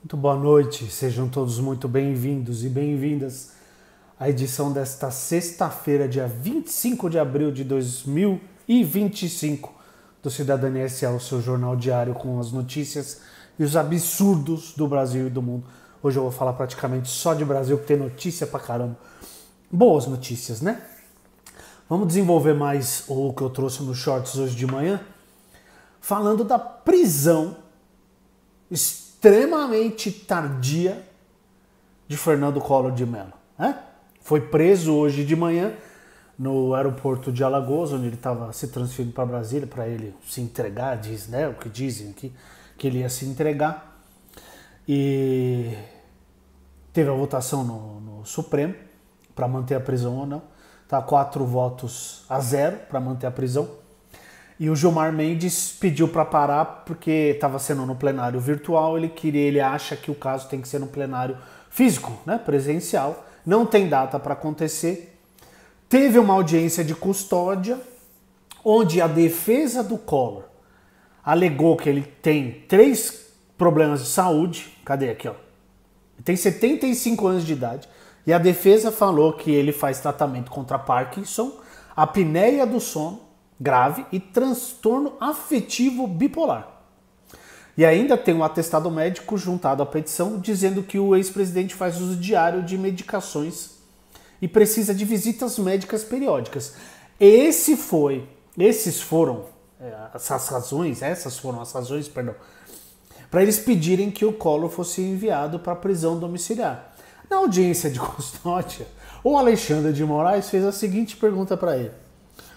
Muito boa noite, sejam todos muito bem-vindos e bem-vindas à edição desta sexta-feira, dia 25 de abril de 2025, do Cidadania S.A., o seu jornal diário com as notícias e os absurdos do Brasil e do mundo. Hoje eu vou falar praticamente só de Brasil, que tem notícia pra caramba. Boas notícias, né? Vamos desenvolver mais o que eu trouxe nos shorts hoje de manhã, falando da prisão extremamente tardia de Fernando Collor de Mello. Né? Foi preso hoje de manhã no aeroporto de Alagoas, onde ele estava se transferindo para Brasília para ele se entregar, diz, né, o que dizem aqui, que ele ia se entregar. E teve a votação no Supremo para manter a prisão ou não. Tá 4 votos a 0 para manter a prisão. E o Gilmar Mendes pediu para parar porque estava sendo no plenário virtual, ele acha que o caso tem que ser no plenário físico, né, presencial. Não tem data para acontecer. Teve uma audiência de custódia, onde a defesa do Collor alegou que ele tem 3 problemas de saúde. Cadê aqui, ó? Ele tem 75 anos de idade. E a defesa falou que ele faz tratamento contra Parkinson, apneia do sono grave e transtorno afetivo bipolar. E ainda tem um atestado médico juntado à petição dizendo que o ex-presidente faz uso diário de medicações e precisa de visitas médicas periódicas. Essas foram as razões, para eles pedirem que o Collor fosse enviado para a prisão domiciliar. Na audiência de custódia, o Alexandre de Moraes fez a seguinte pergunta para ele: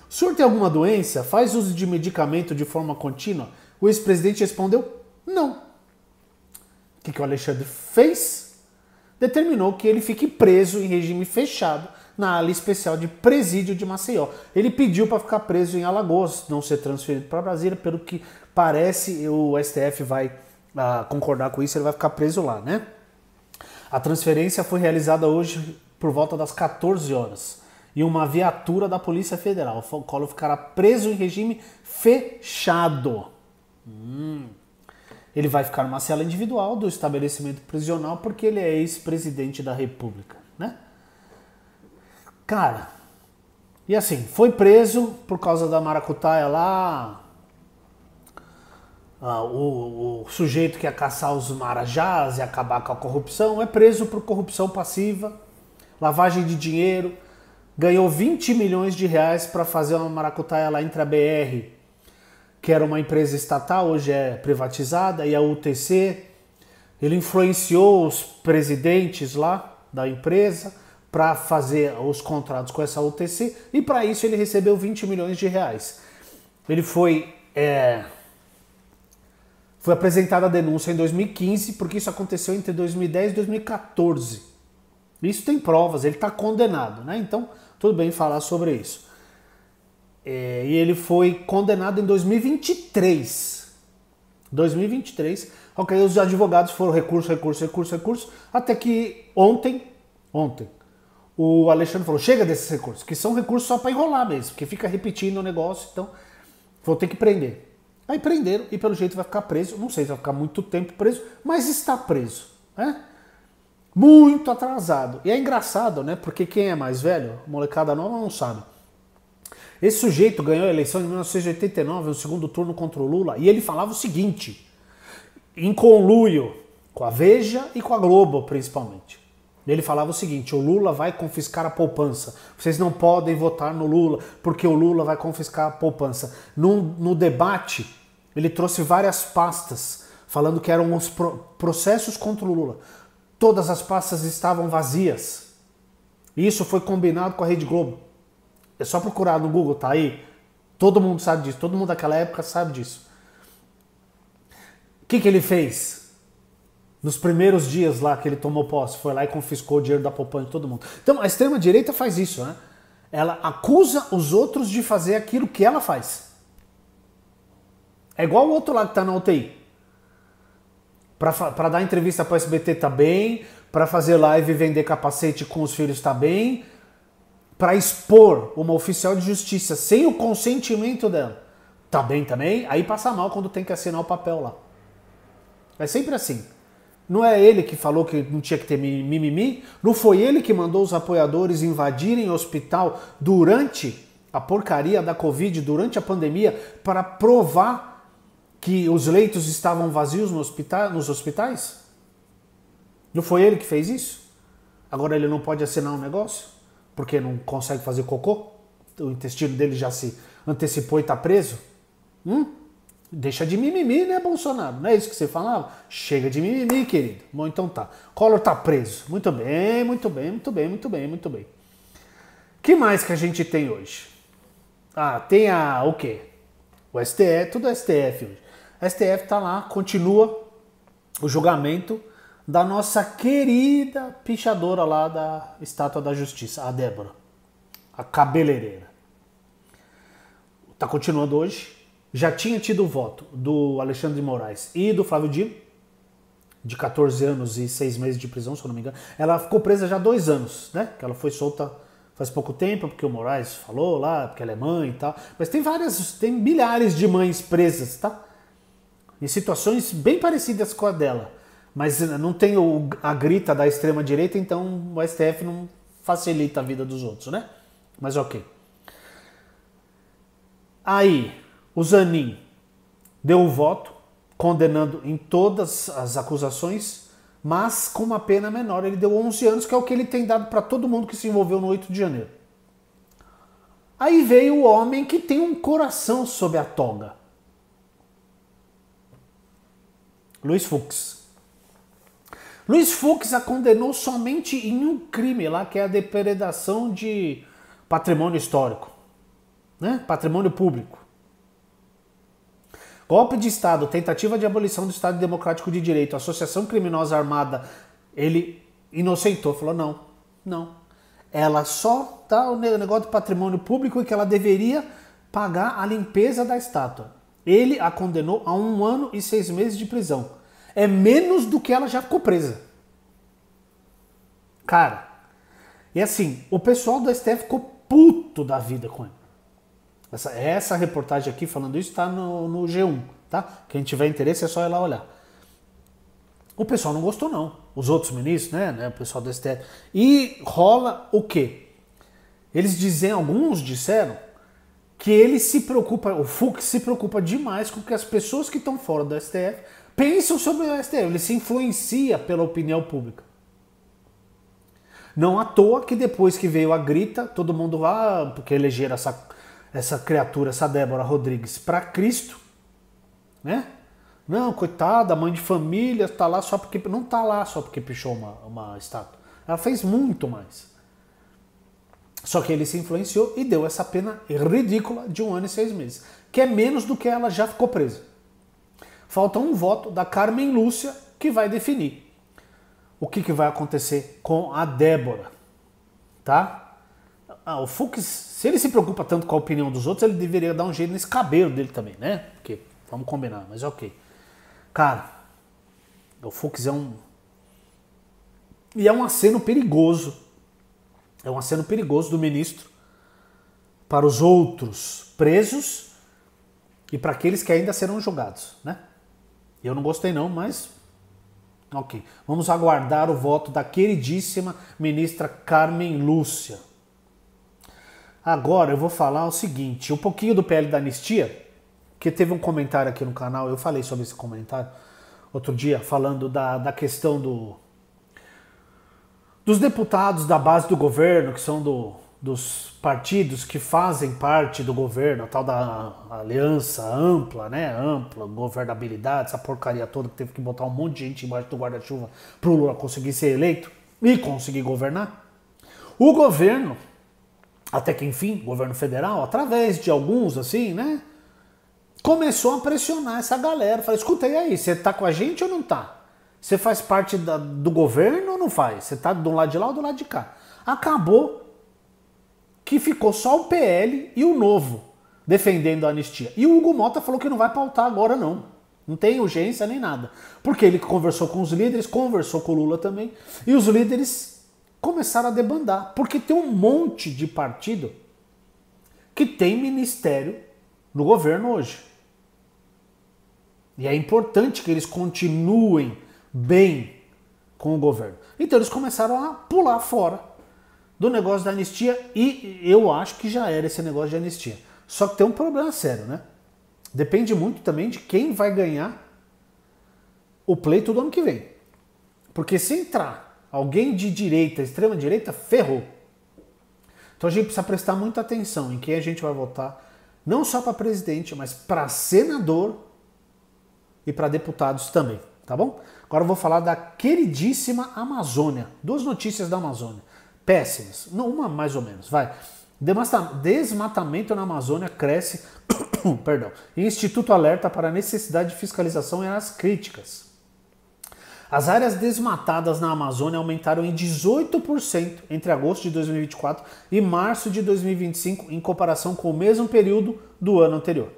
o senhor tem alguma doença? Faz uso de medicamento de forma contínua? O ex-presidente respondeu: não. O que o Alexandre fez? Determinou que ele fique preso em regime fechado na ala especial de presídio de Maceió. Ele pediu para ficar preso em Alagoas, não ser transferido para Brasília, pelo que parece o STF vai concordar com isso, ele vai ficar preso lá, né? A transferência foi realizada hoje por volta das 14 horas. E uma viatura da Polícia Federal. O Collor ficará preso em regime fechado. Ele vai ficar numa cela individual do estabelecimento prisional porque ele é ex-presidente da República, né? Cara, e assim, foi preso por causa da maracutaia lá. O sujeito que ia caçar os marajás e acabar com a corrupção é preso por corrupção passiva, lavagem de dinheiro. Ganhou 20 milhões de reais para fazer uma maracutaia lá entre a BR, que era uma empresa estatal, hoje é privatizada, e a UTC. Ele influenciou os presidentes lá da empresa para fazer os contratos com essa UTC, e para isso ele recebeu 20 milhões de reais. Ele foi apresentada a denúncia em 2015, porque isso aconteceu entre 2010 e 2014. Isso tem provas, ele está condenado, né? Então, tudo bem falar sobre isso. E ele foi condenado em 2023. 2023. Ok, os advogados foram recurso, até que ontem, o Alexandre falou: chega desses recursos, que são recursos só para enrolar mesmo, que fica repetindo o negócio, então vou ter que prender. Aí prenderam e pelo jeito vai ficar preso. Não sei se vai ficar muito tempo preso, mas está preso, né? Muito atrasado. E é engraçado, né? Porque quem é mais velho, molecada nova, não sabe. Esse sujeito ganhou a eleição em 1989, no segundo turno contra o Lula, e ele falava o seguinte, em conluio com a Veja e com a Globo, principalmente. Ele falava o seguinte: o Lula vai confiscar a poupança. Vocês não podem votar no Lula, porque o Lula vai confiscar a poupança. No debate, ele trouxe várias pastas, falando que eram os processos contra o Lula. Todas as pastas estavam vazias. Isso foi combinado com a Rede Globo. É só procurar no Google, tá aí. Todo mundo sabe disso. Todo mundo daquela época sabe disso. O que ele fez? Nos primeiros dias lá que ele tomou posse, foi lá e confiscou o dinheiro da poupança de todo mundo. Então a extrema-direita faz isso, né? Ela acusa os outros de fazer aquilo que ela faz. É igual o outro lá que tá na UTI. Para dar entrevista para o SBT tá bem, para fazer live e vender capacete com os filhos tá bem, para expor uma oficial de justiça sem o consentimento dela tá bem também, aí passa mal quando tem que assinar o papel lá. É sempre assim. Não é ele que falou que não tinha que ter mimimi? Não foi ele que mandou os apoiadores invadirem o hospital durante a porcaria da Covid, durante a pandemia, para provar que os leitos estavam vazios nos hospitais? Não foi ele que fez isso? Agora ele não pode assinar um negócio? Porque não consegue fazer cocô? O intestino dele já se antecipou e está preso? Deixa de mimimi, né, Bolsonaro? Não é isso que você falava? Chega de mimimi, querido. Bom, então tá. Collor tá preso. Muito bem, muito bem, muito bem, muito bem, muito bem. Que mais que a gente tem hoje? Tem o quê? O STF, tudo STF hoje. A STF tá lá, continua o julgamento da nossa querida pichadora lá da Estátua da Justiça, a Débora, a cabeleireira. Tá continuando hoje. Já tinha tido o voto do Alexandre de Moraes e do Flávio Dino, de 14 anos e 6 meses de prisão, se eu não me engano. Ela ficou presa já há 2 anos, né? Que ela foi solta faz pouco tempo, porque o Moraes falou lá, porque ela é mãe e tal. Mas tem milhares de mães presas, tá? Em situações bem parecidas com a dela. Mas não tem a grita da extrema-direita, então o STF não facilita a vida dos outros, né? Mas ok. Aí, o Zanin deu o voto, condenando em todas as acusações, mas com uma pena menor. Ele deu 11 anos, que é o que ele tem dado para todo mundo que se envolveu no 8 de janeiro. Aí veio o homem que tem um coração sob a toga. Luiz Fux. Luiz Fux a condenou somente em um crime lá, que é a depredação de patrimônio histórico, né? Patrimônio público. Golpe de Estado, tentativa de abolição do Estado Democrático de Direito, associação criminosa armada, ele inocentou, falou não. Ela só tá o negócio de patrimônio público e que ela deveria pagar a limpeza da estátua. Ele a condenou a 1 ano e 6 meses de prisão. É menos do que ela já ficou presa. Cara, e assim, o pessoal do STF ficou puto da vida com ele. Essa reportagem aqui falando isso está no G1, tá? Quem tiver interesse é só ir lá olhar. O pessoal não gostou não, os outros ministros, né, o pessoal do STF. E rola o quê? Alguns disseram que ele se preocupa, o Fux se preocupa demais com o que as pessoas que estão fora do STF pensam sobre o STF. Ele se influencia pela opinião pública. Não à toa que depois que veio a grita, todo mundo lá, porque elegeram essa criatura, essa Débora Rodrigues, para Cristo, né? Não, coitada, mãe de família, tá lá só porque não tá lá só porque pichou uma estátua. Ela fez muito mais. Só que ele se influenciou e deu essa pena ridícula de 1 ano e 6 meses, que é menos do que ela já ficou presa. Falta um voto da Carmen Lúcia que vai definir o que vai acontecer com a Débora, tá? O Fux, se ele se preocupa tanto com a opinião dos outros, ele deveria dar um jeito nesse cabelo dele também, né? Porque, vamos combinar, mas ok. Cara, o Fux E é um aceno perigoso. É um aceno perigoso do ministro para os outros presos e para aqueles que ainda serão julgados, né? Eu não gostei não, mas... Ok. Vamos aguardar o voto da queridíssima ministra Carmen Lúcia. Agora eu vou falar o seguinte, um pouquinho do PL da anistia, que teve um comentário aqui no canal, eu falei sobre esse comentário outro dia, falando da questão dos deputados da base do governo, que são dos partidos que fazem parte do governo, a tal da aliança ampla, né? Ampla, governabilidade, essa porcaria toda que teve que botar um monte de gente embaixo do guarda-chuva pro Lula conseguir ser eleito e conseguir governar. O governo, até que enfim, o governo federal, através de alguns assim, né? Começou a pressionar essa galera. Falei, escuta aí, você tá com a gente ou não tá? Você faz parte do governo ou não faz? Você tá do lado de lá ou do lado de cá? Acabou que ficou só o PL e o Novo defendendo a anistia. E o Hugo Mota falou que não vai pautar agora não. Não tem urgência nem nada. Porque ele conversou com os líderes, conversou com o Lula também, e os líderes começaram a debandar. Porque tem um monte de partido que tem ministério no governo hoje. E é importante que eles continuem bem com o governo. Então eles começaram a pular fora do negócio da anistia e eu acho que já era esse negócio de anistia. Só que tem um problema sério, né? Depende muito também de quem vai ganhar o pleito do ano que vem. Porque se entrar alguém de direita, extrema direita, ferrou. Então a gente precisa prestar muita atenção em quem a gente vai votar, não só para presidente, mas para senador e para deputados também, tá bom? Agora eu vou falar da queridíssima Amazônia. Duas notícias da Amazônia. Péssimas. Não, uma mais ou menos, vai. Desmatamento na Amazônia cresce, perdão. E Instituto alerta para a necessidade de fiscalização e as críticas. As áreas desmatadas na Amazônia aumentaram em 18% entre agosto de 2024 e março de 2025, em comparação com o mesmo período do ano anterior.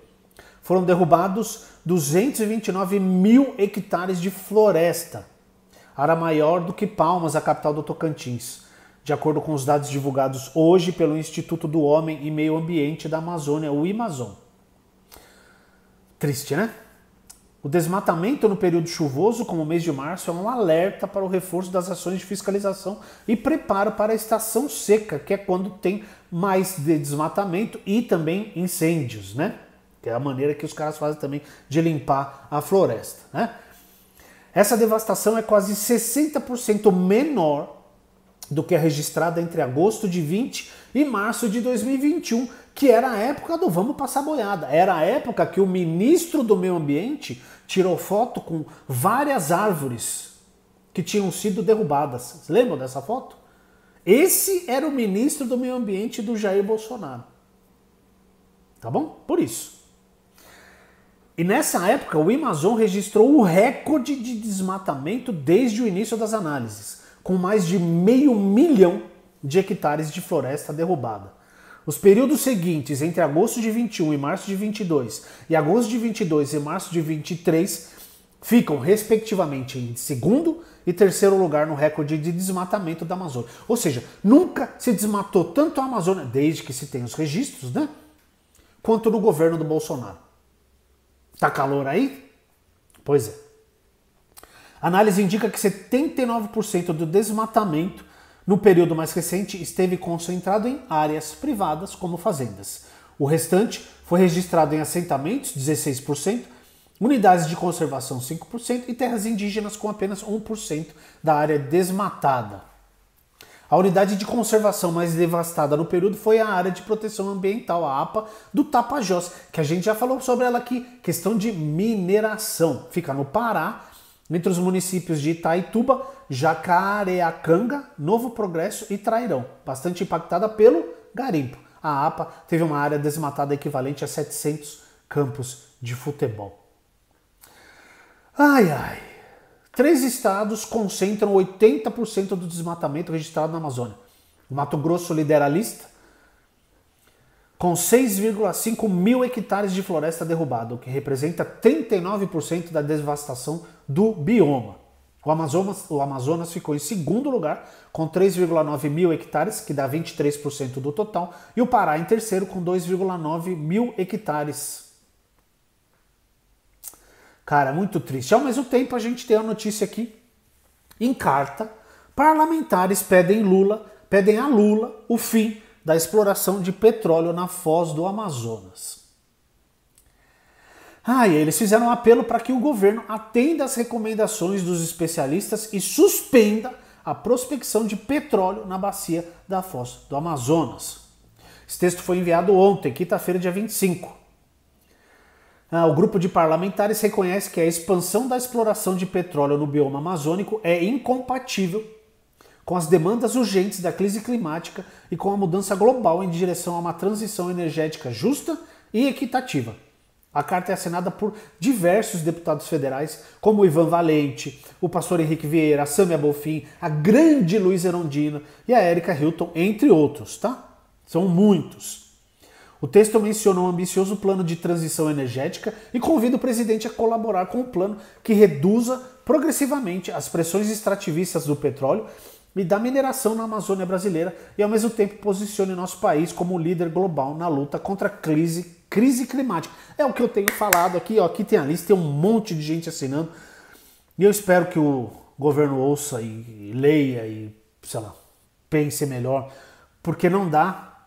Foram derrubados 229 mil hectares de floresta, área maior do que Palmas, a capital do Tocantins, de acordo com os dados divulgados hoje pelo Instituto do Homem e Meio Ambiente da Amazônia, o IMAZON. Triste, né? O desmatamento no período chuvoso, como o mês de março, é um alerta para o reforço das ações de fiscalização e preparo para a estação seca, que é quando tem mais desmatamento e também incêndios, né? Que é a maneira que os caras fazem também de limpar a floresta, né? Essa devastação é quase 60% menor do que é registrada entre agosto de 20 e março de 2021, que era a época do vamos passar boiada. Era a época que o ministro do Meio Ambiente tirou foto com várias árvores que tinham sido derrubadas. Vocês lembram dessa foto? Esse era o ministro do Meio Ambiente do Jair Bolsonaro. Tá bom? Por isso. E nessa época o IMAZON registrou o recorde de desmatamento desde o início das análises, com mais de 500 mil de hectares de floresta derrubada. Os períodos seguintes, entre agosto de 21 e março de 22, e agosto de 22 e março de 23, ficam, respectivamente, em segundo e terceiro lugar no recorde de desmatamento da Amazônia. Ou seja, nunca se desmatou tanto a Amazônia, desde que se tem os registros, né? Quanto no governo do Bolsonaro. Tá calor aí? Pois é. A análise indica que 79% do desmatamento no período mais recente esteve concentrado em áreas privadas, como fazendas. O restante foi registrado em assentamentos, 16%, unidades de conservação, 5%, e terras indígenas, com apenas 1% da área desmatada. A unidade de conservação mais devastada no período foi a área de proteção ambiental, a APA, do Tapajós, que a gente já falou sobre ela aqui, questão de mineração. Fica no Pará, entre os municípios de Itaituba, Jacareacanga, Novo Progresso e Trairão, bastante impactada pelo garimpo. A APA teve uma área desmatada equivalente a 700 campos de futebol. Ai, ai. 3 estados concentram 80% do desmatamento registrado na Amazônia. O Mato Grosso lidera a lista, com 6,5 mil hectares de floresta derrubada, o que representa 39% da devastação do bioma. O Amazonas ficou em segundo lugar, com 3,9 mil hectares, que dá 23% do total, e o Pará em terceiro, com 2,9 mil hectares. Cara, muito triste. Ao mesmo tempo, a gente tem a notícia aqui, em carta, parlamentares pedem a Lula o fim da exploração de petróleo na foz do Amazonas. E eles fizeram um apelo para que o governo atenda às recomendações dos especialistas e suspenda a prospecção de petróleo na bacia da foz do Amazonas. Esse texto foi enviado ontem, quinta-feira, dia 25. O grupo de parlamentares reconhece que a expansão da exploração de petróleo no bioma amazônico é incompatível com as demandas urgentes da crise climática e com a mudança global em direção a uma transição energética justa e equitativa. A carta é assinada por diversos deputados federais, como o Ivan Valente, o pastor Henrique Vieira, a Sâmia Bonfim, a grande Luísa Erundina e a Érica Hilton, entre outros, tá? São muitos. O texto menciona um ambicioso plano de transição energética e convida o presidente a colaborar com um plano que reduza progressivamente as pressões extrativistas do petróleo e da mineração na Amazônia brasileira e, ao mesmo tempo, posicione nosso país como líder global na luta contra a crise climática. É o que eu tenho falado aqui, ó, aqui tem a lista, tem um monte de gente assinando e eu espero que o o governo ouça e leia e, sei lá, pense melhor, porque não dá.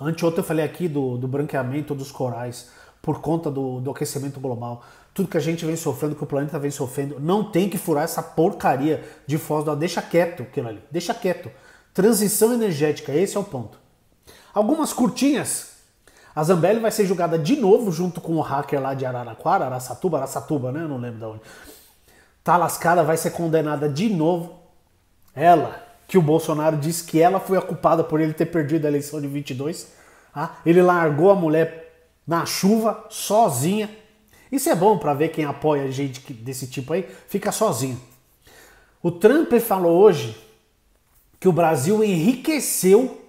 Anteontem eu falei aqui do branqueamento dos corais por conta do aquecimento global. Tudo que a gente vem sofrendo, que o planeta vem sofrendo, não tem que furar essa porcaria de fósforo. Deixa quieto aquilo ali, deixa quieto. Transição energética, esse é o ponto. Algumas curtinhas. A Zambelli vai ser julgada de novo junto com o hacker lá de Araraquara, Araçatuba, né? Eu não lembro de onde. Tá lascada, vai ser condenada de novo. Ela, que o Bolsonaro disse que ela foi a culpada por ele ter perdido a eleição de 22. Tá? Ele largou a mulher na chuva, sozinha. Isso é bom para ver quem apoia gente desse tipo aí, fica sozinho. O Trump falou hoje que o Brasil enriqueceu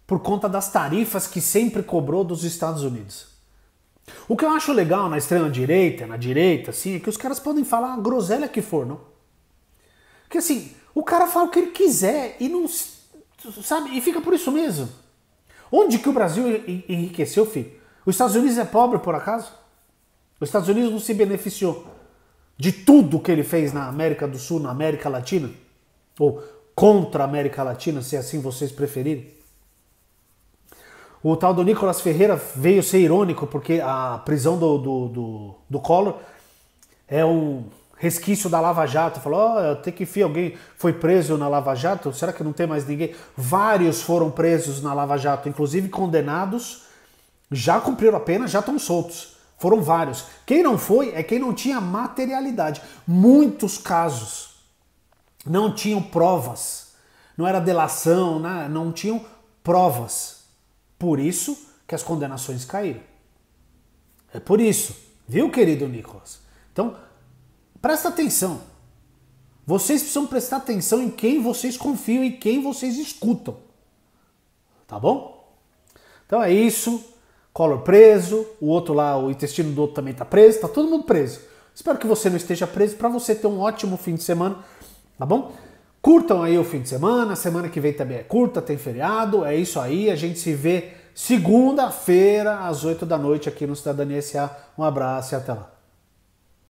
por conta das tarifas que sempre cobrou dos Estados Unidos. O que eu acho legal na extrema-direita, na direita, assim, é que os caras podem falar a groselha que for, não? Porque assim, o cara fala o que ele quiser e não, sabe, e fica por isso mesmo. Onde que o Brasil enriqueceu, filho? Os Estados Unidos é pobre, por acaso? Os Estados Unidos não se beneficiou de tudo que ele fez na América do Sul, na América Latina? Ou contra a América Latina, se assim vocês preferirem? O tal do Nicolas Ferreira veio ser irônico porque a prisão do Collor é um resquício da Lava Jato. Falou, até que enfim alguém foi preso na Lava Jato, será que não tem mais ninguém? Vários foram presos na Lava Jato, inclusive condenados, já cumpriram a pena, já estão soltos. Foram vários. Quem não foi é quem não tinha materialidade. Muitos casos não tinham provas. Não era delação, não tinham provas. Por isso que as condenações caíram. É por isso. Viu, querido Nicolas? Então, presta atenção. Vocês precisam prestar atenção em quem vocês confiam e quem vocês escutam. Tá bom? Então é isso. Collor preso, o outro lá, o intestino do outro também tá preso, tá todo mundo preso. Espero que você não esteja preso para você ter um ótimo fim de semana, tá bom? Curtam aí o fim de semana que vem também é curta, tem feriado, é isso aí, a gente se vê segunda-feira às 8 da noite aqui no Cidadania SA. Um abraço e até lá.